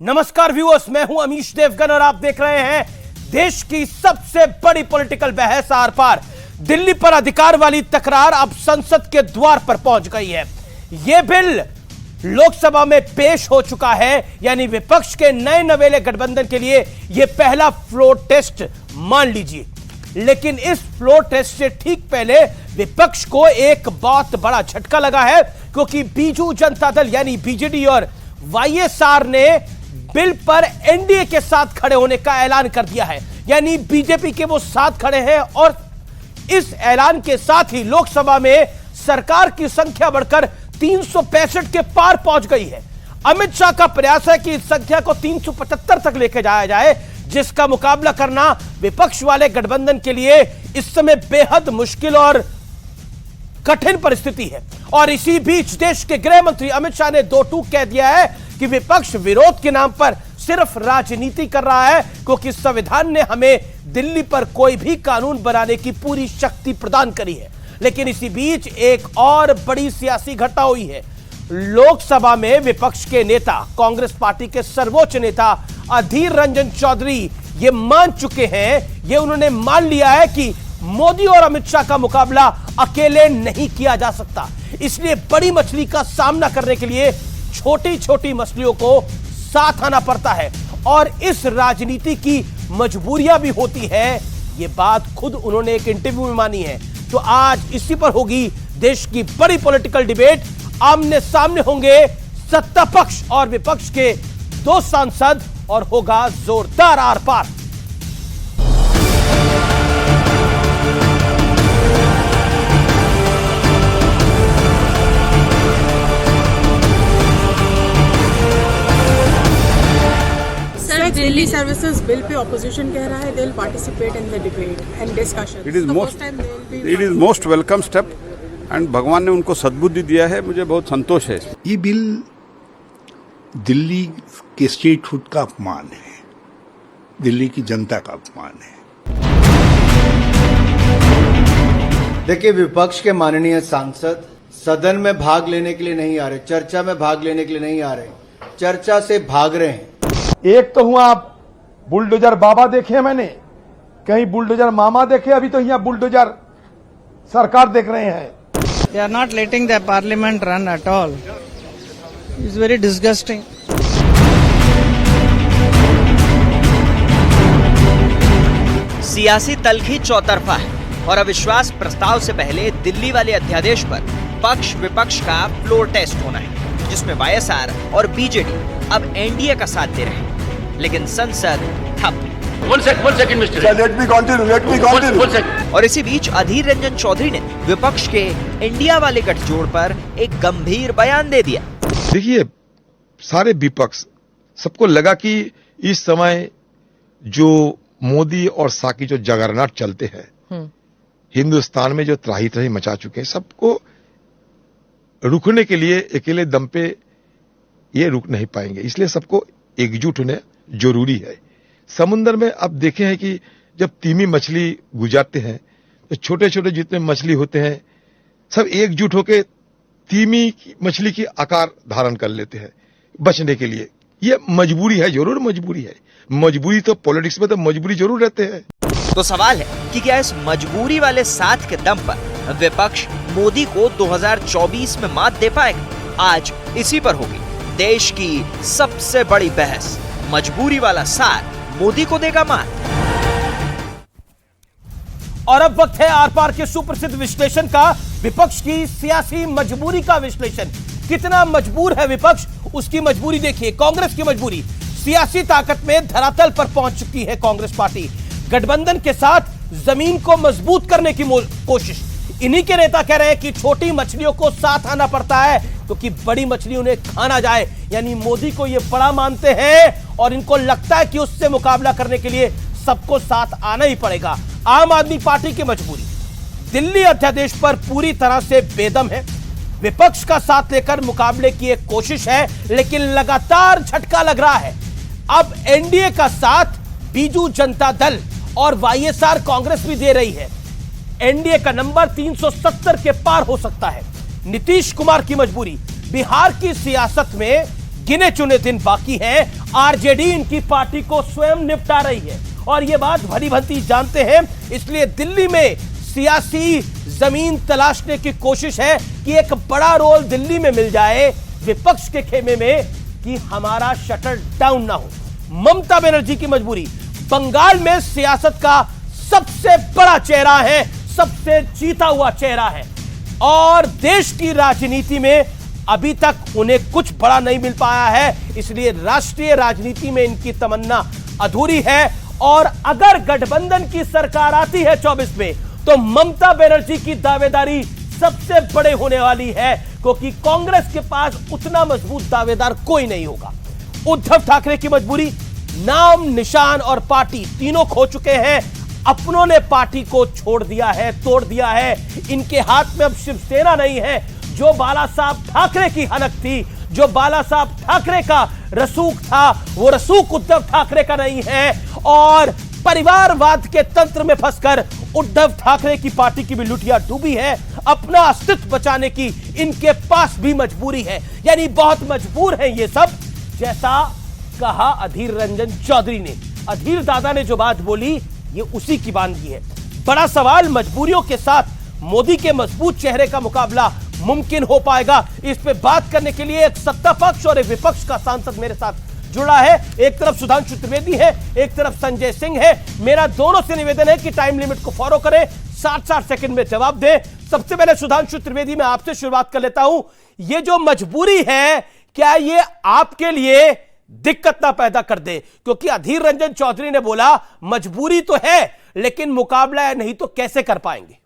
नमस्कार व्यूअर्स, मैं हूं अमीश देवगन और आप देख रहे हैं देश की सबसे बड़ी पॉलिटिकल बहस आर पार। दिल्ली पर अधिकार वाली तकरार अब संसद के द्वार पर पहुंच गई है। यह बिल लोकसभा में पेश हो चुका है, यानी विपक्ष के नए नवेले गठबंधन के लिए यह पहला फ्लोर टेस्ट मान लीजिए। लेकिन इस फ्लोर टेस्ट से ठीक पहले विपक्ष को एक बहुत बड़ा झटका लगा है, क्योंकि बीजू जनता दल यानी बीजेडी और वाईएसआर ने बिल पर एनडीए के साथ खड़े होने का ऐलान कर दिया है। यानी बीजेपी के वो साथ खड़े हैं और इस ऐलान के साथ ही लोकसभा में सरकार की संख्या बढ़कर 365 के पार पहुंच गई है। अमित शाह का प्रयास है कि इस संख्या को 375 तक लेकर जाया जाए, जिसका मुकाबला करना विपक्ष वाले गठबंधन के लिए इस समय बेहद मुश्किल और कठिन परिस्थिति है। और इसी बीच देश के गृह मंत्री अमित शाह ने दो टूक कह दिया है कि विपक्ष विरोध के नाम पर सिर्फ राजनीति कर रहा है, क्योंकि संविधान ने हमें दिल्ली पर कोई भी कानून बनाने की पूरी शक्ति प्रदान करी है। लेकिन इसी बीच एक और बड़ी सियासी घटना हुई है। लोकसभा में विपक्ष के नेता, कांग्रेस पार्टी के सर्वोच्च नेता अधीर रंजन चौधरी ये मान चुके हैं, ये उन्होंने मान लिया है कि मोदी और अमित शाह का मुकाबला अकेले नहीं किया जा सकता। इसलिए बड़ी मछली का सामना करने के लिए छोटी छोटी मछलियों को साथ आना पड़ता है और इस राजनीति की मजबूरियां भी होती है। ये बात खुद उन्होंने एक इंटरव्यू में मानी है। तो आज इसी पर होगी देश की बड़ी पॉलिटिकल डिबेट। आमने सामने होंगे सत्ता पक्ष और विपक्ष के दो सांसद और होगा जोरदार आर पार। दिल्ली सर्विसेज बिल पे ऑपोजिशन कह रहा है they will participate in the debate and discussion. It is most welcome step and भगवान ने उनको सद्बुद्धि दिया है, मुझे बहुत संतोष है। ये बिल दिल्ली के स्टेटहुड का अपमान है, दिल्ली की जनता का अपमान है। देखिए, विपक्ष के माननीय सांसद सदन में भाग लेने के लिए नहीं आ रहे, चर्चा में भाग लेने के लिए नहीं आ रहे, चर्चा से भाग रहे हैं। एक तो हुआ आप बुलडोजर बाबा देखे, मैंने कहीं बुलडोजर मामा देखे, अभी तो यहाँ बुलडोजर सरकार देख रहे हैं। They are not letting the parliament run at all. It's very disgusting. सियासी तलखी चौतरफा है और अविश्वास प्रस्ताव से पहले दिल्ली वाले अध्यादेश पर पक्ष विपक्ष का फ्लोर टेस्ट होना है, जिसमें वाईएसआर और बीजेडी अब एनडीए का साथ दे रहे हैं। लेकिन संसद ठप। और इसी बीच अधीर रंजन चौधरी ने विपक्ष के इंडिया वाले गठजोड़ पर एक गंभीर बयान दे दिया। देखिए, सारे विपक्ष सबको लगा कि इस समय जो मोदी और शाह की जो जगरनाट चलते हैं, हिंदुस्तान में जो त्राही त्राही मचा चुके हैं, सबको रुकने के लिए अकेले दम पे ये रुक नहीं पाएंगे। इसलिए सबको एकजुट होने जरूरी है। समुद्र में आप देखे हैं कि जब तीमी मछली गुजारते हैं तो छोटे छोटे जितने मछली होते हैं सब एकजुट होकर तीमी मछली की आकार धारण कर लेते हैं बचने के लिए। ये मजबूरी है, जरूर मजबूरी है। मजबूरी तो पॉलिटिक्स में तो मजबूरी जरूर रहते हैं। तो सवाल है कि क्या इस मजबूरी वाले साथ के दम पर विपक्ष मोदी को 2024 में मात दे पाएगा? आज इसी पर होगी देश की सबसे बड़ी बहस। मजबूरी वाला साथ मोदी को देगा मात। और अब वक्त है आर पार के सुप्रसिद्ध विश्लेषण का, विपक्ष की सियासी मजबूरी का विश्लेषण। कितना मजबूर है विपक्ष, उसकी मजबूरी देखिए। कांग्रेस की मजबूरी, सियासी ताकत में धरातल पर पहुंच चुकी है कांग्रेस पार्टी। गठबंधन के साथ जमीन को मजबूत करने की कोशिश। इन्हीं के नेता कह रहे हैं कि छोटी मछलियों को साथ आना पड़ता है, क्योंकि बड़ी मछली उन्हें खाना जाए। यानी मोदी को ये बड़ा मानते हैं और इनको लगता है कि उससे मुकाबला करने के लिए सबको साथ आना ही पड़ेगा। आम आदमी पार्टी की मजबूरी, दिल्ली अध्यादेश पर पूरी तरह से बेदम है। विपक्ष का साथ लेकर मुकाबले की एक कोशिश है, लेकिन लगातार झटका लग रहा है। अब एनडीए का साथ बीजू जनता दल और वाईएसआर कांग्रेस भी दे रही है। एनडीए का नंबर 370 के पार हो सकता है। नीतीश कुमार की मजबूरी, बिहार की सियासत में गिने चुने दिन बाकी हैं। आरजेडी इनकी पार्टी को स्वयं निपटा रही है और यह बात भली भांति जानते हैं। इसलिए दिल्ली में सियासी जमीन तलाशने की कोशिश है कि एक बड़ा रोल दिल्ली में मिल जाए विपक्ष के खेमे में कि हमारा शटर डाउन ना हो। ममता बनर्जी की मजबूरी बंगाल में सियासत का सबसे बड़ा चेहरा है, सबसे जीता हुआ चेहरा है और देश की राजनीति में अभी तक उन्हें कुछ बड़ा नहीं मिल पाया है। इसलिए राष्ट्रीय राजनीति में इनकी तमन्ना अधूरी है और अगर गठबंधन की सरकार आती है 24 में तो ममता बनर्जी की दावेदारी सबसे बड़े होने वाली है, क्योंकि कांग्रेस के पास उतना मजबूत दावेदार कोई नहीं होगा। उद्धव ठाकरे की मजबूरी, नाम, निशान और पार्टी तीनों खो चुके हैं। अपनों ने पार्टी को छोड़ दिया है, तोड़ दिया है। इनके हाथ में अब शिवसेना नहीं है। जो बाला साहब ठाकरे की हनक थी, जो बाला साहब ठाकरे का रसूख था, वो रसूख उद्धव ठाकरे का नहीं है और परिवारवाद के तंत्र में फंसकर उद्धव ठाकरे की पार्टी की भी लुटिया डूबी है। अपना अस्तित्व बचाने की इनके पास भी मजबूरी है, यानी बहुत मजबूर हैं ये सब। जैसा कहा अधीर रंजन चौधरी ने, अधीर दादा ने जो बात बोली ये उसी की बानगी है। बड़ा सवाल, मजबूरियों के साथ मोदी के मजबूत चेहरे का मुकाबला मुमकिन हो पाएगा? इस पे बात करने के लिए एक सत्ता पक्ष और एक विपक्ष का सांसद मेरे साथ जुड़ा है। एक तरफ सुधांशु त्रिवेदी है, एक तरफ संजय सिंह है। मेरा दोनों से निवेदन है कि टाइम लिमिट को फॉलो करें, 60 सेकंड में जवाब दें। सबसे पहले सुधांशु त्रिवेदी, मैं आपसे शुरुआत कर लेता हूं। ये जो मजबूरी है, क्या ये आपके लिए दिक्कत ना पैदा कर दे? क्योंकि अधीर रंजन चौधरी ने बोला मजबूरी तो है लेकिन मुकाबला है नहीं तो कैसे कर पाएंगे?